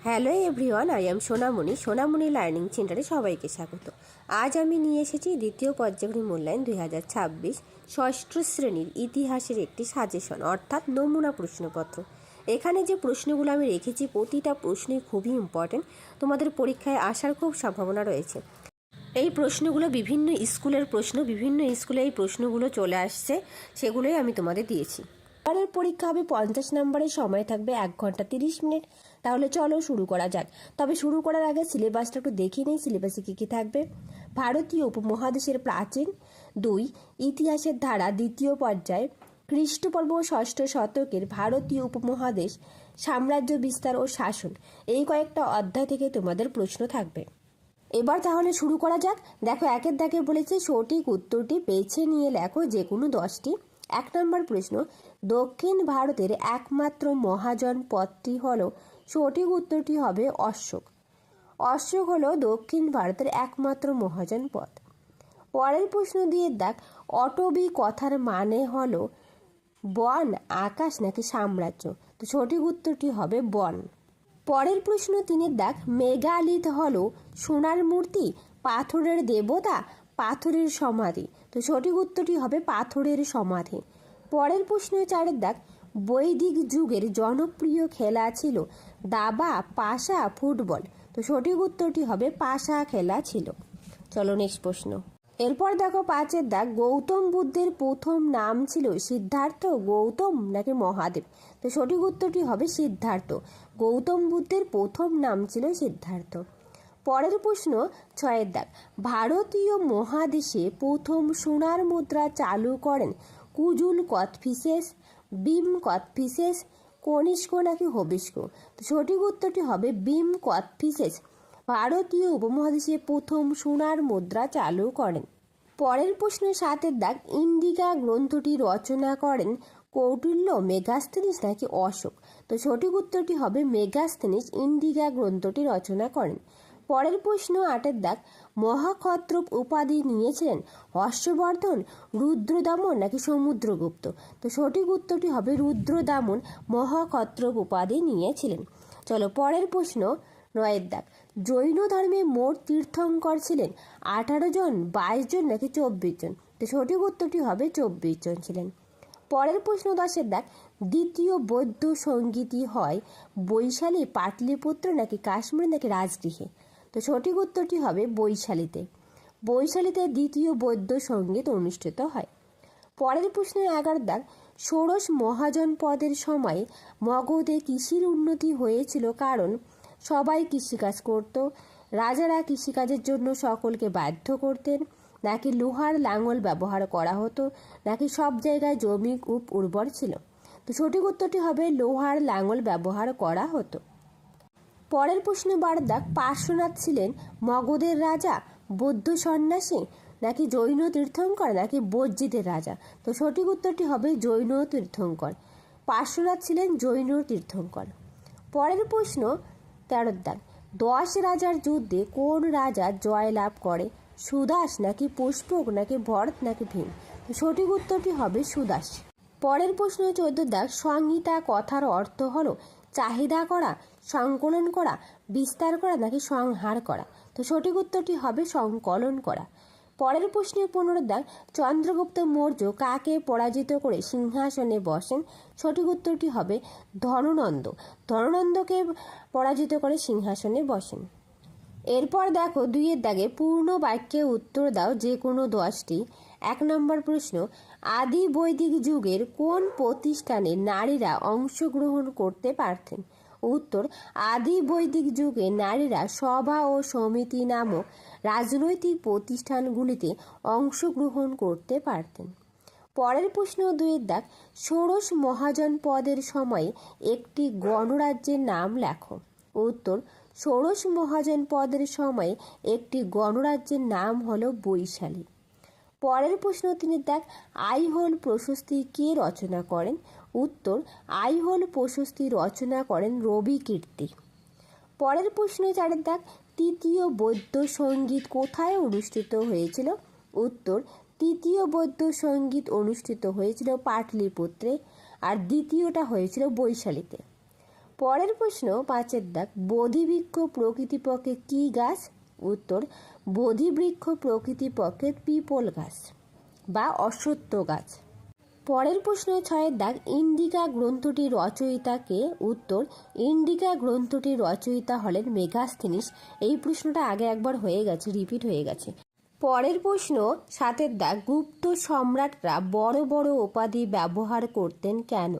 Hello everyone, I am Sonamoni learning সেন্টারে সবাইকে স্বাগত। আজ আমি নিয়ে এসেছি দ্বিতীয় পর্যায়ক্রমিক মূল্যায়ন 2026 ষষ্ঠ শ্রেণীর ইতিহাসের একটি সাজেশন অর্থাৎ নমুনা প্রশ্নপত্র। এখানে যে প্রশ্নগুলো আমি রেখেছি প্রতিটা প্রশ্নই খুবই ইম্পর্টেন্ট, তোমাদের পরীক্ষায় আসার খুব সম্ভাবনা রয়েছে। এই প্রশ্নগুলো বিভিন্ন স্কুলের প্রশ্ন, বিভিন্ন স্কুলে এই প্রশ্নগুলো চলে আসছে, সেগুলোই আমি তোমাদের দিয়েছি। এবারের পরীক্ষা হবে 50 নম্বরের, সময় থাকবে 1 ঘন্টা 30 মিনিট। তাহলে চলো শুরু করা যাক। তবে শুরু করার আগে সিলেবাসটা একটু দেখে নেই, সিলেবাসে কী কী থাকবে। ভারতীয় উপমহাদেশের প্রাচীন 2 ইতিহাসের ধারা দ্বিতীয় পর্যায়, খ্রিস্টপূর্ব 6ষ্ঠ শতকের ভারতীয় উপমহাদেশ সাম্রাজ্য বিস্তার ও শাসন, এই কয়েকটা অধ্যায় থেকে তোমাদের প্রশ্ন থাকবে। এবার তাহলে শুরু করা যাক। দেখো, একের দাগে বলেছে সঠিক উত্তরটি বেছে নিয়ে লেখো যে কোনো 10টি। 1 নম্বর প্রশ্ন, দক্ষিণ ভারতের একমাত্র মহাজন পদটি হলো, সঠিক উত্তরটি হবে অশোক। অশোক হলো দক্ষিণ ভারতের একমাত্র মহাজন পদ। পরের প্রশ্ন দিয়ে দেখ, অটবি কথার মানে হলো বন, আকাশ নাকি সাম্রাজ্য? তো সঠিক উত্তরটি হবে বন। পরের প্রশ্ন 3 দেখ, মেগালিথ হলো সোনার মূর্তি, পাথরের দেবতা, পাথরের সমাধি? তো সঠিক উত্তরটি হবে পাথরের সমাধি। পরের প্রশ্ন 4 দেখ, বৈদিক যুগের জনপ্রিয় খেলা ছিল দাবা, পাশা, ফুটবল? তো সঠিক উত্তরটি হবে পাশা খেলা ছিল। চলো নেক্সট প্রশ্ন। এরপর দেখো 5 দাগ, গৌতম বুদ্ধের প্রথম নাম ছিল সিদ্ধার্থ, গৌতম নাকি মহাদেব? তো সঠিক উত্তরটি হবে সিদ্ধার্থ। গৌতম বুদ্ধের প্রথম নাম ছিল সিদ্ধার্থ। পরের প্রশ্ন 6 দাগ, ভারতীয় মহাদেশে প্রথম সোনার মুদ্রা চালু করেন কুজুল কথফিসেস, ভীম কথফিসেস, কনিষ্ক নাকি হবিষ্ক? তো সঠিক উত্তরটি হবে ভীম কথফিসেস ভারতীয় উপমহাদেশে প্রথম সোনার মুদ্রা চালু করেন। পরের প্রশ্ন 7 দাগ, ইন্ডিকা গ্রন্থটি রচনা করেন কৌটিল্য, মেগাস্থেনিস নাকি অশোক? তো সঠিক উত্তরটি হবে মেগাস্থেনিস ইন্ডিকা গ্রন্থটি রচনা করেন। পরের প্রশ্ন 8 দাগ, মহাক্ষত্রপ উপাধি নিয়েছিলেন হর্ষবর্ধন, রুদ্রদামন নাকি সমুদ্রগুপ্ত? তো সঠিক উত্তরটি হবে রুদ্রদামন মহাক্ষত্রপ উপাধি নিয়েছিলেন। চলো পরের প্রশ্ন 9 দাগ, জৈন ধর্মে মোট তীর্থঙ্কর ছিলেন 18 জন, 22 জন নাকি 24 জন? তো সঠিক উত্তরটি হবে 24 জন ছিলেন। পরের প্রশ্ন 10 দাগ, দ্বিতীয় বৌদ্ধ সঙ্গীতই হয় বৈশালী, পাটলিপুত্র নাকি কাশ্মীর নাকি রাজগৃহে? তো সঠিক উত্তরটি হবে বৈশালীতে। বৈশালীতে দ্বিতীয় বৌদ্ধ সঙ্গীত অনুষ্ঠিত হয়। পরের প্রশ্ন 11 দাগ, ষোড়শ মহাজন পদের সময় মগধে কৃষির উন্নতি হয়েছিল কারণ সবাই কৃষিকাজ করত, রাজারা কৃষিকাজের জন্য সকলকে বাধ্য করতেন, নাকি লোহার লাঙল ব্যবহার করা হতো, নাকি সব জায়গায় জমি খুব উর্বর ছিল? তো সঠিক উত্তরটি হবে লোহার লাঙল ব্যবহার করা হতো। পরের প্রশ্ন 12 দাগ, পার্শ্বনাথ ছিলেন মগধের রাজা, বৌদ্ধ সন্ন্যাসী নাকি জৈন তীর্থঙ্কর নাকি বজ্জিতের রাজা? তো সঠিক উত্তরটি হবে জৈন তীর্থঙ্কর। পার্শ্বনাথ ছিলেন জৈন তীর্থঙ্কর। পরের প্রশ্ন 13 দাগ, 10 রাজার যুদ্ধে কোন রাজা জয় লাভ করে? সুদাস নাকি পুষ্পক নাকি ভরত নাকি ভীম? তো সঠিক উত্তরটি হবে সুদাস। পরের প্রশ্ন 14 দাগ, সংহিতা কথার অর্থ হলো চাহিদা করা, সংকলন করা, বিস্তার করা নাকি সংহার করা? তো সঠিক উত্তরটি হবে সংকলন করা। পরের প্রশ্নে 15 দাগ, চন্দ্রগুপ্ত মৌর্য কাকে পরাজিত করে সিংহাসনে বসেন? সঠিক উত্তরটি হবে ধননন্দ। ধননন্দকে পরাজিত করে সিংহাসনে বসেন। এরপর দেখো 2 দাগে পূর্ণ বাক্যে উত্তর দাও যে কোনো 10টি। 1 নম্বর প্রশ্ন, আদি বৈদিক যুগের কোন প্রতিষ্ঠানে নারীরা অংশগ্রহণ করতে পারতেন? উত্তর, আদি বৈদিক যুগে নারীরা সভা ও সমিতি নামক রাজনৈতিক প্রতিষ্ঠানগুলিতে অংশগ্রহণ করতে পারতেন। পরের প্রশ্ন 2 দাগ, ষোড়শ মহাজন পদের সময় একটি গণরাজ্যের নাম লেখো। উত্তর, ষোড়শ মহাজন পদের সময় একটি গণরাজ্যের নাম হলো বৈশালী। পরের প্রশ্ন 3 দাগ, আইহোল প্রশস্তি কে রচনা করেন? উত্তর, আইহোল প্রশস্তি রচনা করেন রবি কীর্তি। পরের প্রশ্ন 4 দাগ, তৃতীয় বৌদ্ধ সঙ্গীত কোথায় অনুষ্ঠিত হয়েছিল? উত্তর, তৃতীয় বৌদ্ধ সঙ্গীত অনুষ্ঠিত হয়েছিল পাটলিপুত্রে, আর দ্বিতীয়টা হয়েছিল বৈশালীতে। পরের প্রশ্ন 5-এর দাগ, বোধিবৃক্ষ প্রকৃতিপক্ষে কি গাছ? উত্তর, বোধিবৃক্ষ প্রকৃতিপক্ষে পিপল গাছ বা অশ্বত্থ গাছ। পরের প্রশ্ন 6-এর দাগ, ইন্ডিকা গ্রন্থটির রচয়িতা কে? উত্তর, ইন্ডিকা গ্রন্থটির রচয়িতা হলেন মেগাস্থিনিস। এই প্রশ্নটা আগে একবার হয়ে গেছে, রিপিট হয়ে গেছে। পরের প্রশ্ন 7-এর দাগ, গুপ্ত সম্রাটরা বড় বড় উপাধি ব্যবহার করতেন কেন?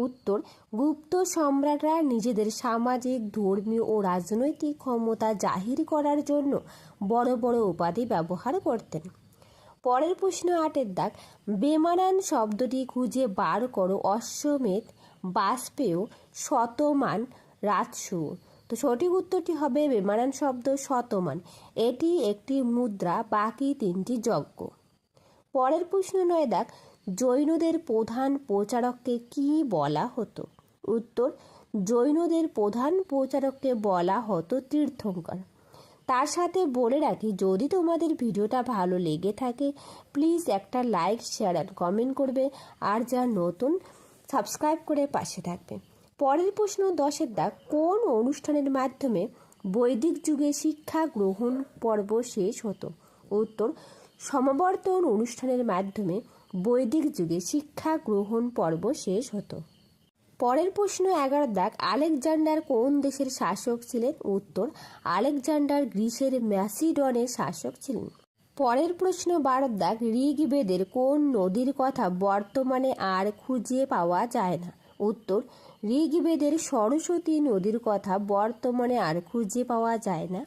উত্তর, গুপ্ত সম্রাটরা নিজেদের সামাজিক, ধর্মীয় ও রাজনৈতিক ক্ষমতা জাহির করার জন্য বড় বড় উপাধি ব্যবহার করতেন। পরের প্রশ্ন 8-এর দাগ, বেমানান শব্দটি খুঁজে বার করো। অশ্বমেধ, বাষ্পেয়, শতমান, রাজসূ। তো সঠিক উত্তরটি হবে বেমানান শব্দ শতমান। এটি একটি মুদ্রা, বাকি 3টি যজ্ঞ। পরের প্রশ্ন 9 দাগ, জৈনদের প্রধান প্রচারককে কি বলা হতো? উত্তর, জৈনদের প্রধান প্রচারককে বলা হতো তীর্থঙ্কর। তার সাথে বলে রাখি, যদি তোমাদের ভিডিওটা ভালো লেগে থাকে প্লিজ একটা লাইক, শেয়ার আর কমেন্ট করবে, আর যা নতুন সাবস্ক্রাইব করে পাশে থাকবে। পরের প্রশ্ন 10-এর দাগ, কোন অনুষ্ঠানের মাধ্যমে বৈদিক যুগে শিক্ষা গ্রহণ পর্ব শেষ হতো? উত্তর, সমাবর্তন অনুষ্ঠানের মাধ্যমে বৈদিক যুগে শিক্ষা গ্রহণ পর্ব শেষ হতো। পরের প্রশ্ন 11-এর দাগ, আলেকজান্ডার কোন দেশের শাসক ছিলেন? উত্তর, আলেকজান্ডার গ্রিসের ম্যাসিডনের শাসক ছিলেন। পরের প্রশ্ন 12-এর দাগ, ঋগ্বেদের কোন নদীর কথা বর্তমানে আর খুঁজে পাওয়া যায় না? উত্তর, ঋগ্বেদের সরস্বতী নদীর কথা বর্তমানে আর খুঁজে পাওয়া যায় না।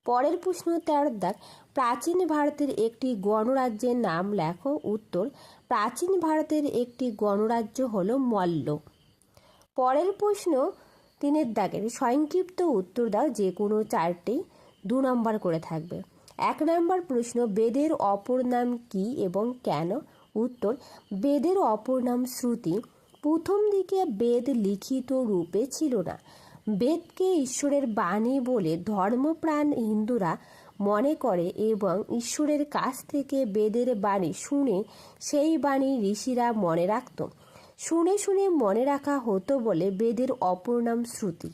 পরের প্রশ্ন 13-এর দাগ, প্রাচীন ভারতের একটি গণরাজ্যের নাম লেখো। উত্তর, প্রাচীন ভারতের একটি গণরাজ্য হলো মল্ল। পরের প্রশ্ন 3-এর দাগের সংক্ষিপ্ত উত্তর দাও, যে কোনো 4টি 2 নম্বর করে থাকবে। 1 নম্বর প্রশ্ন, বেদের অপর নাম কি এবং কেন? উত্তর, বেদের অপর নাম শ্রুতি। প্রথম দিকে বেদ লিখিত রূপে ছিল না। বেদকে ঈশ্বরের বাণী বলে ধর্মপ্রাণ হিন্দুরা মনে করে এবং ঈশ্বরের কাছ থেকে বেদের বাণী শুনে সেই বাণী ঋষিরা মনে রাখত। শুনে শুনে মনে রাখা হতো বলে বেদের অপর নাম শ্রুতি।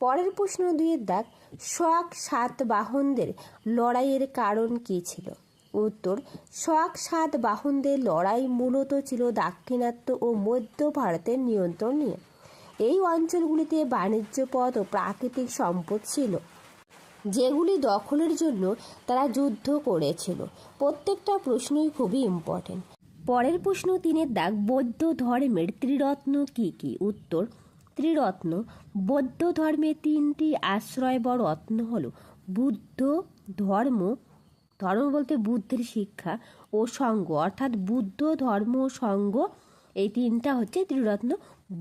পরের প্রশ্ন 2-এর দাগ, শক সাতবাহনদের লড়াইয়ের কারণ কী ছিল? উত্তর, শক সাতবাহনদের লড়াই মূলত ছিল দাক্ষিণাত্য ও মধ্য ভারতের নিয়ন্ত্রণ নিয়ে। এই অঞ্চলগুলিতে বাণিজ্য পথ ও প্রাকৃতিক সম্পদ ছিল, যেগুলি দখলের জন্য তারা যুদ্ধ করেছিল। প্রত্যেকটা প্রশ্নই খুবই ইম্পর্টেন্ট। পরের প্রশ্ন 3-এর দাগ, বৌদ্ধ ধর্মের ত্রিরত্ন কি কি? উত্তর, ত্রিরত্ন, বৌদ্ধ ধর্মের 3টি আশ্রয় বা রত্ন হলো বুদ্ধ ধর্ম, ধর্ম বলতে বুদ্ধের শিক্ষা, ও সঙ্গ, অর্থাৎ বুদ্ধ ধর্ম ও সঙ্গ, এই 3টা হচ্ছে ত্রিরত্ন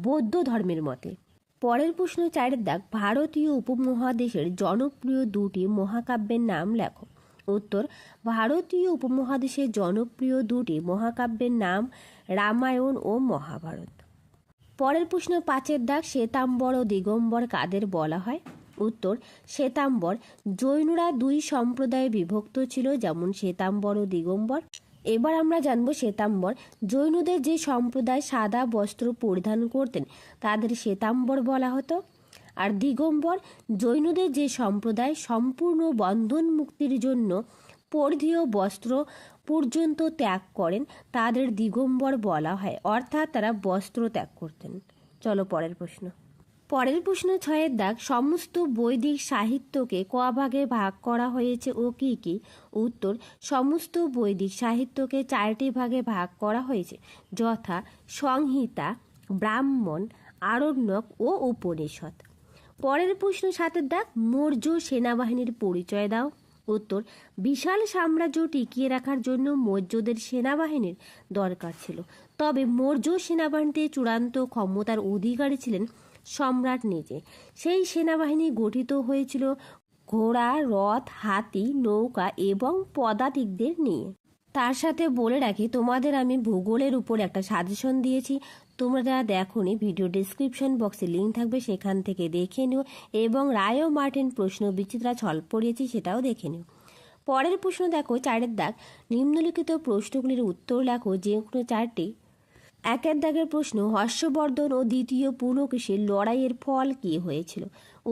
বৌদ্ধ ধর্মের মতে। পরের প্রশ্ন 4-এর দাগ, ভারতীয় উপমহাদেশের জনপ্রিয় 2টি মহাকাব্যের নাম লেখো। উত্তর, ভারতীয় উপমহাদেশের জনপ্রিয় 2টি মহাকাব্যের নাম রামায়ণ ও মহাভারত। পরের প্রশ্ন 5-এর দাগ, শ্বেতাম্বর ও দিগম্বর কাদের বলা হয়? উত্তর, শ্বেতাম্বর, জৈনরা 2 সম্প্রদায়ে বিভক্ত ছিল, যেমন শ্বেতাম্বর ও দিগম্বর। এবার আমরা জানব শ্বেতাম্বর। জৈনদের যে সম্প্রদায় সাদা বস্ত্র পরিধান করতেন তাদের শ্বেতাম্বর বলা হতো। আর দিগম্বর, জৈনদের যে সম্প্রদায় সম্পূর্ণ বন্ধন মুক্তির জন্য পরিধেয় বস্ত্র পর্যন্ত ত্যাগ করেন তাদের দিগম্বর বলা হয়, অর্থাৎ তারা বস্ত্র ত্যাগ করতেন। চলো পরের প্রশ্ন। পরের প্রশ্ন 6-এর দাগ, সমস্ত বৈদিক সাহিত্যকে ক ভাগে ভাগ করা হয়েছে ও কি কি? উত্তর, সমস্ত বৈদিক সাহিত্যকে 4টি ভাগে ভাগ করা হয়েছে, যথা সংহিতা, ব্রাহ্মণ, আরণ্যক ও উপনিষদ। পরের প্রশ্ন 7-এর দাগ, মৌর্য সেনাবাহিনীর পরিচয় দাও। উত্তর, বিশাল সাম্রাজ্য টিকিয়ে রাখার জন্য মৌর্যদের সেনাবাহিনীর দরকার ছিল, তবে মৌর্য সেনাবাহিনীতে চূড়ান্ত ক্ষমতার অধিকারী ছিলেন সম্রাট নিজে। সেই সেনাবাহিনী গঠিত হয়েছিল ঘোড়া, রথ, হাতি, নৌকা এবং পদাতিকদের নিয়ে। তার সাথে বলে রাখি, তোমাদের আমি ভূগোলের উপর একটা সাজেশন দিয়েছি, তোমরা যারা দেখোনি ভিডিও ডেসক্রিপশন বক্সে লিঙ্ক থাকবে, সেখান থেকে দেখে নিও, এবং রায় ও মার্টিন প্রশ্ন বিচিত্রা ছল পড়িয়েছি, সেটাও দেখে নিও। পরের প্রশ্ন দেখো 4-এর দাগ, নিম্নলিখিত প্রশ্নগুলির উত্তর লেখো, যে কোনো 4টি একের দাগের প্রশ্ন, হর্ষবর্ধন ও দ্বিতীয় পুলকেশীর লড়াইয়ের ফল কী হয়েছিল?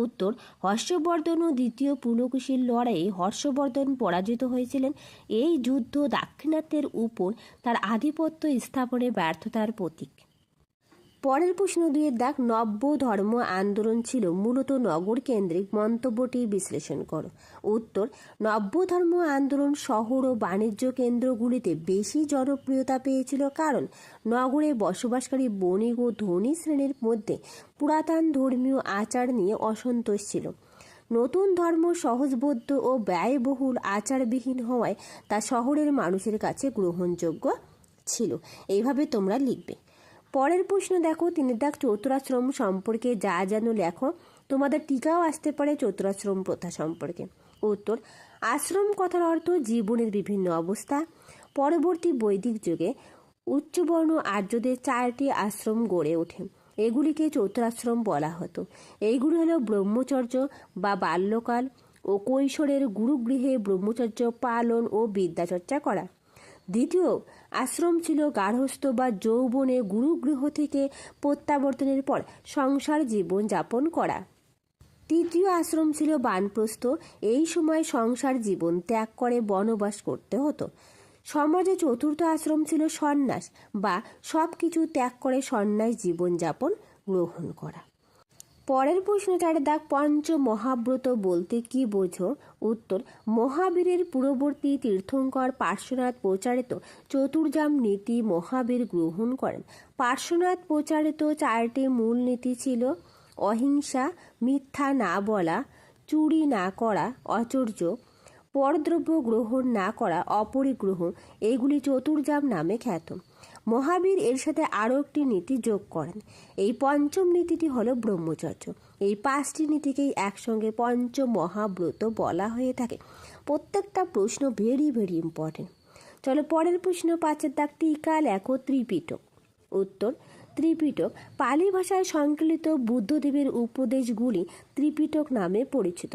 উত্তর, হর্ষবর্ধন ও দ্বিতীয় পুলকেশীর লড়াইয়ে হর্ষবর্ধন পরাজিত হয়েছিলেন। এই যুদ্ধ দাক্ষিণাত্যের উপর তার আধিপত্য স্থাপনে ব্যর্থতার প্রতীক। পরের প্রশ্ন 2 দাগ, নব্য ধর্ম আন্দোলন ছিল মূলত নগর কেন্দ্রিক, মন্তব্যটি বিশ্লেষণ করো। উত্তর, নব্য ধর্ম আন্দোলন শহর ও বাণিজ্য কেন্দ্রগুলিতে বেশি জনপ্রিয়তা পেয়েছিল, কারণ নগরে বসবাসকারী বণিক ও ধনী শ্রেণীর মধ্যে পুরাতন ধর্মীয় আচার নিয়ে অসন্তোষ ছিল। নতুন ধর্ম সহজবোধ্য ও ব্যয়বহুল আচারবিহীন হওয়ায় তা শহরের মানুষের কাছে গ্রহণযোগ্য ছিল। এইভাবে তোমরা লিখবে। পরের প্রশ্ন দেখো 3 দাগ, চতুরাশ্রম সম্পর্কে যা জানো লেখো। তোমাদের টিকাও আসতে পারে চতুরাশ্রম প্রথা সম্পর্কে। উত্তর, আশ্রম কথার অর্থ জীবনের বিভিন্ন অবস্থা। পরবর্তী বৈদিক যুগে উচ্চবর্ণ আর্যদের 4টি আশ্রম গড়ে ওঠে। এগুলিকে চতুরাশ্রম বলা হতো। এইগুলি হলো ব্রহ্মচর্য বা বাল্যকাল ও কৈশোরের গুরুগৃহে ব্রহ্মচর্য পালন ও বিদ্যাচর্চা করা। দ্বিতীয় আশ্রম ছিল গার্হস্থ্য বা যৌবনে গুরুগৃহ থেকে প্রত্যাবর্তনের পর সংসার জীবন যাপন করা। তৃতীয় আশ্রম ছিল বানপ্রস্থ। এই সময় সংসার জীবন ত্যাগ করে বনবাস করতে হতো। সমাজে চতুর্থ আশ্রম ছিল সন্ন্যাস বা সব কিছু ত্যাগ করে সন্ন্যাস জীবনযাপন গ্রহণ করা। পরের প্রশ্ন 4 দাগ, পঞ্চ মহাব্রত বলতে কি বোঝো? উত্তর, মহাবীরের পূর্ববর্তী তীর্থঙ্কর পার্শ্বনাথ প্রচারিত চতুর্জাম নীতি মহাবীর গ্রহণ করেন। পার্শ্বনাথ প্রচারিত 4টি মূল নীতি ছিল অহিংসা, মিথ্যা না বলা, চুরি না করা, অচর্য, পরদ্রব্য গ্রহণ না করা, অপরিগ্রহ। এগুলি চতুর্জাম নামে খ্যাত। মহাবীর এর সাথে আরও একটি নীতি যোগ করেন। এই পঞ্চম নীতিটি হলো ব্রহ্মচর্য। এই 5টি নীতিকেই একসঙ্গে পঞ্চ মহাব্রত বলা হয়ে থাকে। প্রত্যেকটা প্রশ্ন ভেরি ভেরি ইম্পর্টেন্ট। চলো পরের প্রশ্ন 5 দাগ, টিকা লেখো ত্রিপিটক। উত্তর, ত্রিপিটক পালি ভাষায় সংকলিত বুদ্ধদেবের উপদেশগুলি ত্রিপিটক নামে পরিচিত।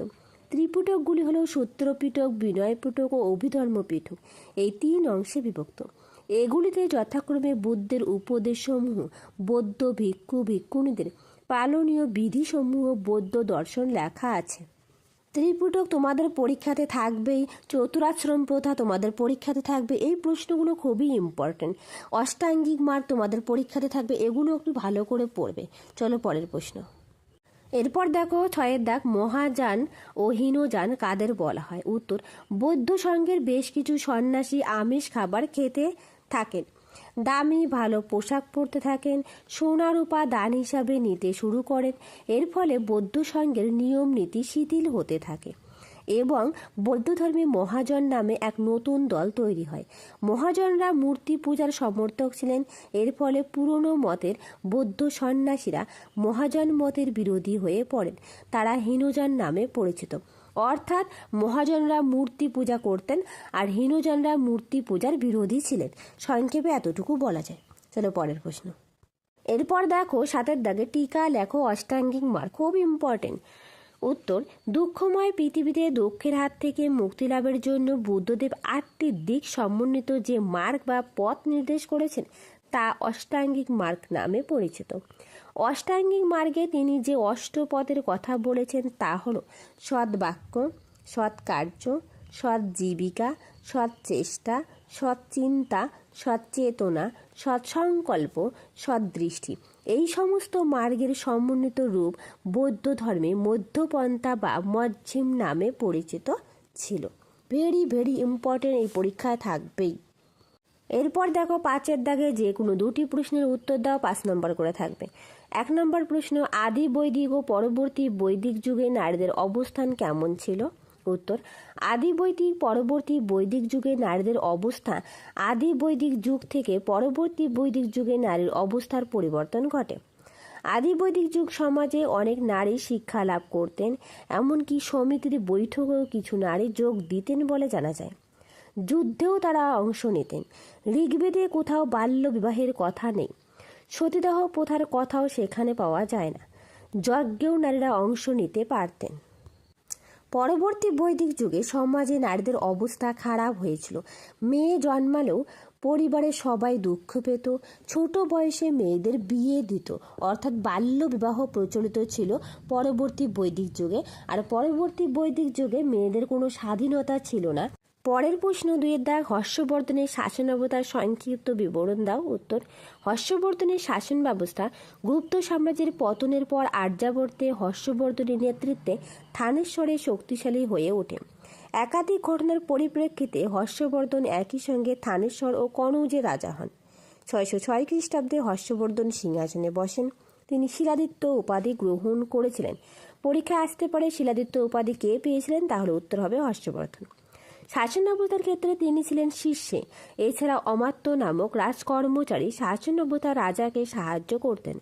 ত্রিপিটকগুলি হলো সূত্রপিটক, বিনয় পিটক ও অভিধর্ম পিটক। এই 3 অংশে বিভক্ত। এগুলিতে যথাক্রমে বুদ্ধের উপদেশসমূহ, বৌদ্ধ ভিক্ষু ভিক্ষুণীদের পালনীয় বিধিসমূহ, বৌদ্ধ দর্শন লেখা আছে। ত্রিপিটক তোমাদের পরীক্ষাতে থাকবেই, চতুরাশ্রম প্রথা তোমাদের পরীক্ষাতে থাকবে। এই প্রশ্নগুলো খুবই ইম্পর্টেন্ট। অষ্টাঙ্গিক মার্গ তোমাদের পরীক্ষাতে থাকবে, এগুলো একটু ভালো করে পড়বে। চলো পরের প্রশ্ন। এরপর দেখো 6 দাগ, মহাযান ও হীনযান কাদের বলা হয়? উত্তর, বৌদ্ধ সংঘের বেশ কিছু সন্ন্যাসী আমিষ খাবার খেতে থাকেন, দামি ভালো পোশাক পরতে থাকেন, সোনা রূপা দান হিসাবে নিতে শুরু করেন। এর ফলে বৌদ্ধ সংঘের নিয়ম নীতি শিথিল হতে থাকে এবং বৌদ্ধ ধর্মে মহাজন নামে এক নতুন দল তৈরি হয়। মহাজনরা মূর্তি পূজার সমর্থক ছিলেন। এর ফলে পুরনো মতের বৌদ্ধ সন্ন্যাসীরা মহাজন মতের বিরোধী হয়ে পড়েন। তারা হীনযান নামে পরিচিত। অর্থাৎ মহাজনরা মূর্তি পূজা করতেন আর হীনযানরা মূর্তি পূজার বিরোধী ছিলেন। সংক্ষেপে এতটুকু বলা যায়। চলো পরের প্রশ্ন। এরপর দেখো 7 দাগে, টিকা লেখো অষ্টাঙ্গিক মার্গ। খুব ইম্পর্টেন্ট। উত্তর, দুঃখময় পৃথিবীতে দুঃখের হাত থেকে মুক্তি লাভের জন্য বুদ্ধদেব 8টি দিক সমন্বিত যে মার্গ বা পথ নির্দেশ করেছেন তা অষ্টাঙ্গিক মার্গ নামে পরিচিত। অষ্টাঙ্গিক মার্গে তিনি যে অষ্টপথের কথা বলেছেন তা হল সৎ বাক্য, সৎ কার্য, সৎ জীবিকা, সৎ চেষ্টা, সৎ চিন্তা, সৎ চেতনা, সৎ সংকল্প, সৎ দৃষ্টি। এই সমস্ত মার্গের সমন্বিত রূপ বৌদ্ধ ধর্মে মধ্যপন্থা বা মধ্যম নামে পরিচিত ছিল। ভেরি ভেরি ইম্পর্টেন্ট, এই পরীক্ষায় থাকবেই। এরপর দেখো 5 দাগে যে কোনো 2টি প্রশ্নের উত্তর দাও, 5 নম্বর করে থাকবে। 1 নম্বর প্রশ্ন, আদি বৈদিক ও পরবর্তী বৈদিক যুগে নারীদের অবস্থান কেমন ছিল? উত্তর, আদি বৈদিক পরবর্তী বৈদিক যুগে নারীদের অবস্থা আদি বৈদিক যুগ থেকে পরবর্তী বৈদিক যুগে নারীর অবস্থার পরিবর্তন ঘটে। আদি বৈদিক যুগ সমাজে অনেক নারী শিক্ষা লাভ করতেন, এমনকি সমিতির বৈঠকেও কিছু নারী যোগ দিতেন বলে জানা যায়। যুদ্ধেও তারা অংশ নিতেন। ঋগ্বেদে কোথাও বাল্য বিবাহের কথা নেই। সতীদাহ প্রথার কথাও সেখানে পাওয়া যায় না। যজ্ঞেও নারীরা অংশ নিতে পারতেন। পরবর্তী বৈদিক যুগে সমাজে নারীদের অবস্থা খারাপ হয়েছিল। মেয়ে জন্মালেও পরিবারের সবাই দুঃখ পেত। ছোট বয়সে মেয়েদের বিয়ে দিত, অর্থাৎ বাল্য বিবাহ প্রচলিত ছিল পরবর্তী বৈদিক যুগে। আর পরবর্তী বৈদিক যুগে মেয়েদের কোনো স্বাধীনতা ছিল না। পরের প্রশ্ন 2-এর দাগ, হর্ষবর্ধনের শাসনাবতার সংক্ষিপ্ত বিবরণ দাও। উত্তর: হর্ষবর্ধনের শাসন ব্যবস্থা গুপ্ত সাম্রাজ্যের পতনের পর আর্যাবর্তে হর্ষবর্ধনের নেতৃত্বে থানেশ্বরে শক্তিশালী হয়ে ওঠে। একাধিক ঘটনার পরিপ্রেক্ষিতে হর্ষবর্ধন একই সঙ্গে থানেশ্বর ও কনৌজের রাজা হন। 606 খ্রিস্টাব্দে হর্ষবর্ধন সিংহাসনে বসেন। তিনি শিলাদিত্য উপাধি গ্রহণ করেছিলেন। পরীক্ষায় আসতে পারে শিলাদিত্য উপাধি কে পেয়েছিলেন, তাহলে উত্তর হবে হর্ষবর্ধন। শাসন ব্যবস্থার ক্ষেত্রে তিনি ছিলেন শীর্ষে। এছাড়া অমাত্য নামক রাজকর্মচারী শাসন ব্যবস্থার রাজাকে সাহায্য করতেন।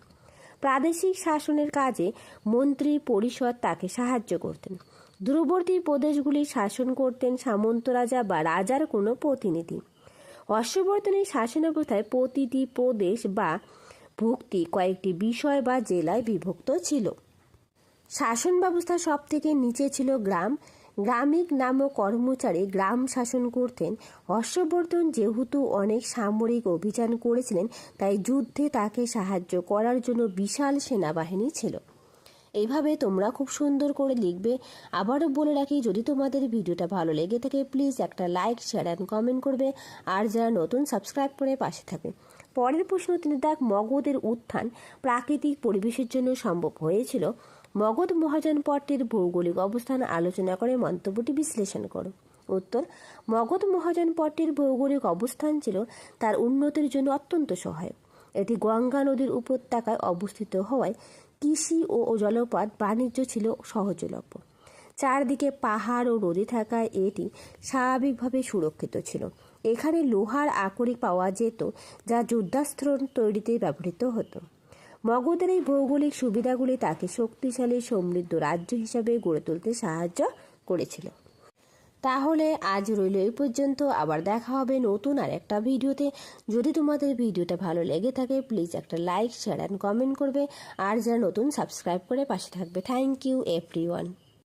প্রাদেশিক শাসনের কাজে মন্ত্রী পরিষদ তাকে সাহায্য করতেন। দূরবর্তী প্রদেশগুলি শাসন করতেন সামন্ত রাজা বা রাজার কোনো প্রতিনিধি। হর্ষবর্ধনের শাসন ব্যবস্থায় প্রতিটি প্রদেশ বা ভুক্তি কয়েকটি বিষয় বা জেলায় বিভক্ত ছিল। শাসন ব্যবস্থা সব থেকে নিচে ছিল গ্রাম। গ্রামিক নামক কর্মচারী গ্রাম শাসন করতেন। হর্ষবর্ধন যেহেতু অনেক সামরিক অভিযান করেছিলেন, তাই যুদ্ধে তাকে সাহায্য করার জন্য বিশাল সেনাবাহিনী ছিল। এইভাবে তোমরা খুব সুন্দর করে লিখবে। আবারও বলে রাখি, যদি তোমাদের ভিডিওটা ভালো লেগে থাকে প্লিজ একটা লাইক, শেয়ার অ্যান্ড কমেন্ট করবে। আর যারা নতুন সাবস্ক্রাইব করে পাশে থাকবে। পরের প্রশ্ন 3 দাগ, মগধের উত্থান প্রাকৃতিক পরিবেশের জন্য সম্ভব হয়েছিল। মগধ মহাজনপট্টির ভৌগোলিক অবস্থান আলোচনা করে মন্তব্যটি বিশ্লেষণ করো। উত্তর: মগধ মহাজনপট্টির ভৌগোলিক অবস্থান ছিল তার উন্নতির জন্য অত্যন্ত সহায়ক। এটি গঙ্গা নদীর উপত্যকায় অবস্থিত হওয়ায় কৃষি ও জলপথ বাণিজ্য ছিল সহজলভ্য। চারদিকে পাহাড় ও নদী থাকায় এটি স্বাভাবিকভাবে সুরক্ষিত ছিল। এখানে লোহার আকরিক পাওয়া যেত, যা যুদ্ধাস্ত্র তৈরিতে ব্যবহৃত হতো। মগধের এই ভৌগোলিক সুবিধাগুলি তাকে শক্তিশালী সমৃদ্ধ রাজ্য হিসাবে গড়ে তুলতে সাহায্য করেছিল। তাহলে আজ রইল এই পর্যন্ত। আবার দেখা হবে নতুন আর একটা ভিডিওতে। যদি তোমাদের ভিডিওটা ভালো লেগে থাকে প্লিজ একটা লাইক, শেয়ার অ্যান্ড কমেন্ট করবে। আর যারা নতুন সাবস্ক্রাইব করে পাশে থাকবে। Thank you everyone.